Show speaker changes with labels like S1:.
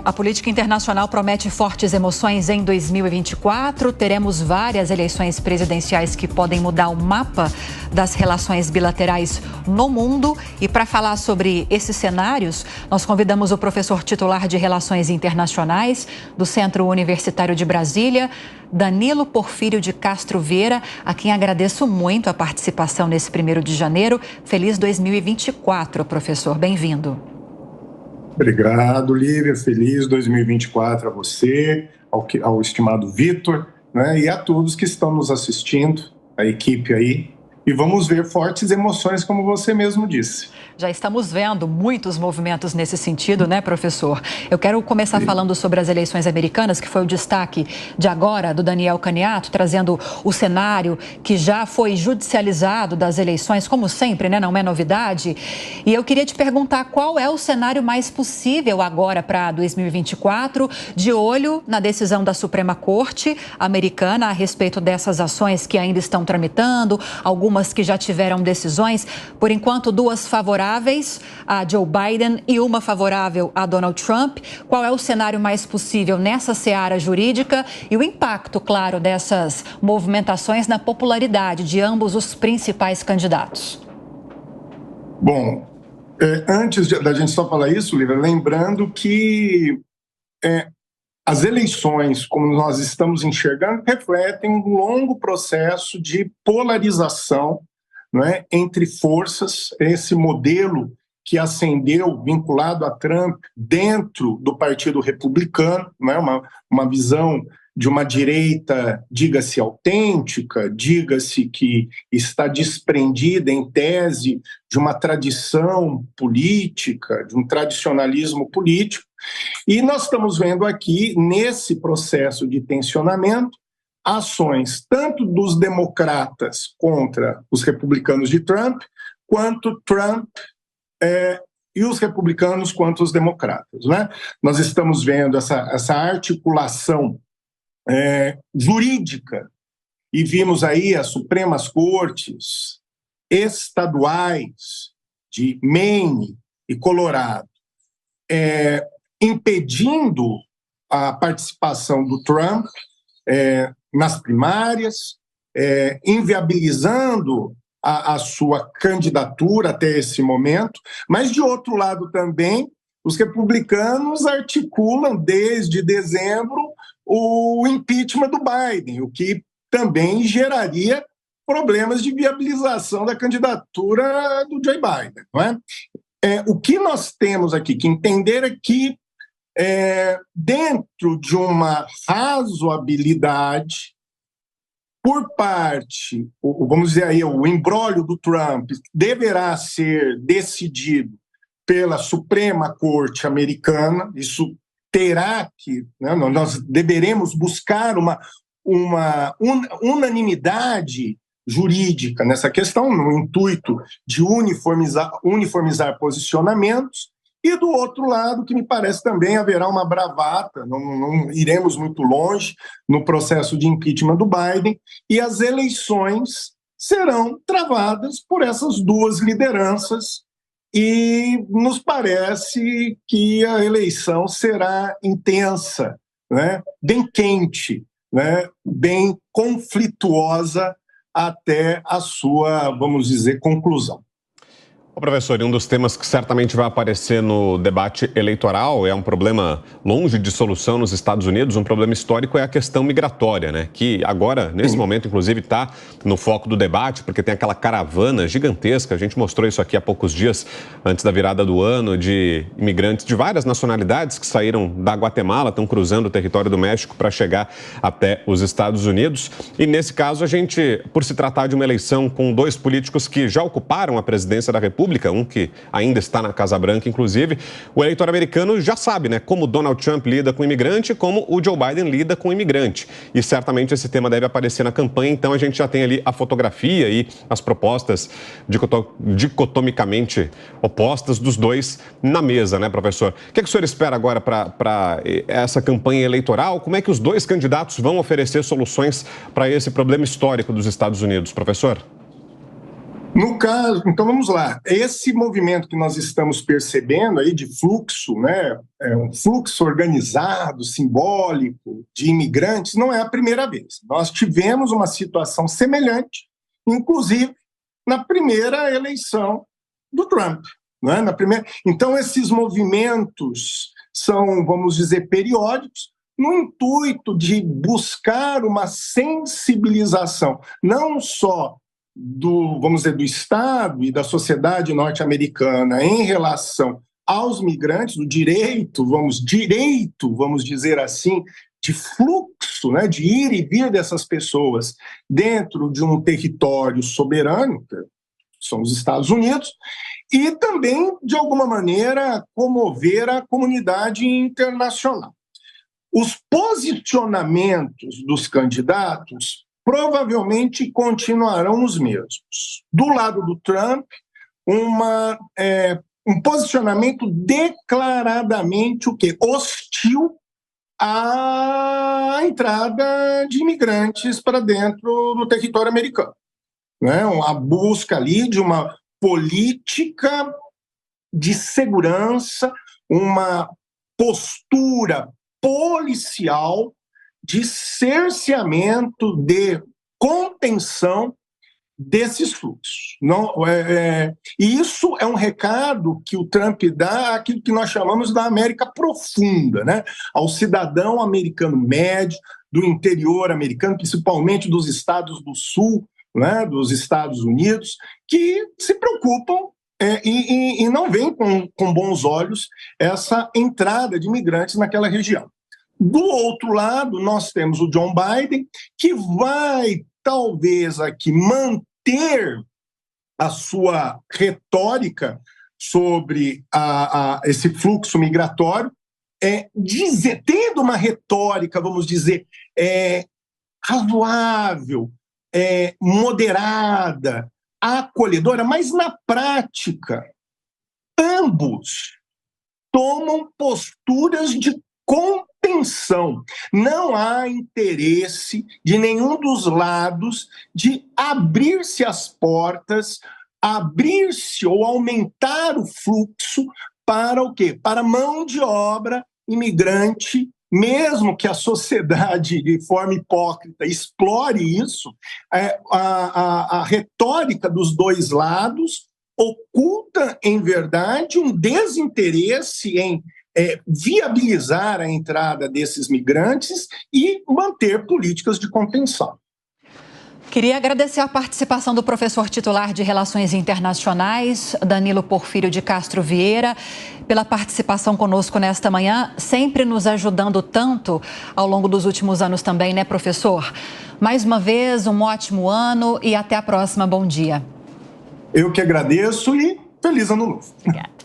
S1: A política internacional promete fortes emoções em 2024. Teremos várias eleições presidenciais que podem mudar o mapa das relações bilaterais no mundo. E para falar sobre esses cenários, nós convidamos o professor titular de Relações Internacionais do Centro Universitário de Brasília, Danilo Porfírio de Castro Vieira, a quem agradeço muito a participação nesse 1º de janeiro. Feliz 2024, professor. Bem-vindo.
S2: Obrigado, Lívia. Feliz 2024 a você, ao estimado Vitor, né, e a todos que estão nos assistindo, a equipe aí. E vamos ver fortes emoções, como você mesmo disse.
S1: Já estamos vendo muitos movimentos nesse sentido, né, professor? Eu quero começar falando sobre as eleições americanas, que foi o destaque de agora do Daniel Caniato, trazendo o cenário que já foi judicializado das eleições, como sempre, né? Não é novidade. E eu queria te perguntar qual é o cenário mais possível agora para 2024, de olho na decisão da Suprema Corte americana a respeito dessas ações que ainda estão tramitando, algumas que já tiveram decisões, por enquanto 2 favoráveis a Joe Biden e uma favorável a Donald Trump. Qual é o cenário mais possível nessa seara jurídica e o impacto, claro, dessas movimentações na popularidade de ambos os principais candidatos?
S2: Bom, antes da gente só falar isso, Lívia, lembrando que as eleições, como nós estamos enxergando, refletem um longo processo de polarização, não é, entre forças, esse modelo que ascendeu, vinculado a Trump, dentro do Partido Republicano, não é, uma visão de uma direita, diga-se autêntica, diga-se que está desprendida, em tese, de uma tradição política, de um tradicionalismo político. E nós estamos vendo aqui, nesse processo de tensionamento, ações tanto dos democratas contra os republicanos de Trump, quanto Trump e os republicanos contra os democratas, né? Nós estamos vendo essa articulação jurídica e vimos aí as Supremas Cortes estaduais de Maine e Colorado impedindo a participação do Trump nas primárias, inviabilizando a sua candidatura até esse momento, mas, de outro lado também, os republicanos articulam desde dezembro o impeachment do Biden, o que também geraria problemas de viabilização da candidatura do Joe Biden, não é? O que nós temos aqui que entender é que dentro de uma razoabilidade por parte, vamos dizer aí, o imbróglio do Trump deverá ser decidido pela Suprema Corte americana. Isso terá que, né, nós deveremos buscar uma unanimidade jurídica nessa questão, no intuito de uniformizar posicionamentos. E, do outro lado, que me parece também haverá uma bravata, não iremos muito longe no processo de impeachment do Biden, e as eleições serão travadas por essas duas lideranças, e nos parece que a eleição será intensa, né? Bem quente, né? Bem conflituosa até a sua, vamos dizer, conclusão.
S3: Ô, professor, e um dos temas que certamente vai aparecer no debate eleitoral é um problema longe de solução nos Estados Unidos, um problema histórico, é a questão migratória, né? Que agora, nesse momento, inclusive, está no foco do debate, porque tem aquela caravana gigantesca, a gente mostrou isso aqui há poucos dias, antes da virada do ano, de imigrantes de várias nacionalidades que saíram da Guatemala, estão cruzando o território do México para chegar até os Estados Unidos. E nesse caso, a gente, por se tratar de uma eleição com 2 políticos que já ocuparam a presidência da República, um que ainda está na Casa Branca, inclusive, o eleitor americano já sabe, né, como Donald Trump lida com o imigrante e como o Joe Biden lida com o imigrante. E certamente esse tema deve aparecer na campanha, então a gente já tem ali a fotografia e as propostas dicotomicamente opostas dos dois na mesa, né, professor? O que o senhor espera agora para essa campanha eleitoral? Como é que os 2 candidatos vão oferecer soluções para esse problema histórico dos Estados Unidos, professor?
S2: No caso, então vamos lá, esse movimento que nós estamos percebendo aí de fluxo, né, um fluxo organizado, simbólico de imigrantes, não é a primeira vez. Nós tivemos uma situação semelhante, inclusive na primeira eleição do Trump. Né? Então esses movimentos são, vamos dizer, periódicos, no intuito de buscar uma sensibilização, não só vamos dizer, do Estado e da sociedade norte-americana em relação aos migrantes, do direito, vamos dizer assim, de fluxo, né, de ir e vir dessas pessoas dentro de um território soberano, que são os Estados Unidos, e também, de alguma maneira, comover a comunidade internacional. Os posicionamentos dos candidatos provavelmente continuarão os mesmos. Do lado do Trump, um posicionamento declaradamente hostil à entrada de imigrantes para dentro do território americano. Né? A busca ali de uma política de segurança, uma postura policial de cerceamento, de contenção desses fluxos. E isso é um recado que o Trump dá àquilo que nós chamamos da América profunda, né? Ao cidadão americano médio, do interior americano, principalmente dos estados do sul, né, dos Estados Unidos, que se preocupam e não veem com bons olhos essa entrada de imigrantes naquela região. Do outro lado, nós temos o John Biden, que vai, talvez, aqui manter a sua retórica sobre esse fluxo migratório, tendo uma retórica, vamos dizer, razoável, moderada, acolhedora, mas, na prática, ambos tomam posturas de contenção. Não há interesse de nenhum dos lados de abrir-se as portas, abrir-se ou aumentar o fluxo para o quê? Para mão de obra imigrante, mesmo que a sociedade, de forma hipócrita, explore isso, a retórica dos dois lados oculta, em verdade, um desinteresse em viabilizar a entrada desses migrantes e manter políticas de contenção.
S1: Queria agradecer a participação do professor titular de Relações Internacionais, Danilo Porfírio de Castro Vieira, pela participação conosco nesta manhã, sempre nos ajudando tanto ao longo dos últimos anos também, né, professor? Mais uma vez, um ótimo ano e até a próxima. Bom dia.
S2: Eu que agradeço e feliz ano novo.
S1: Obrigada.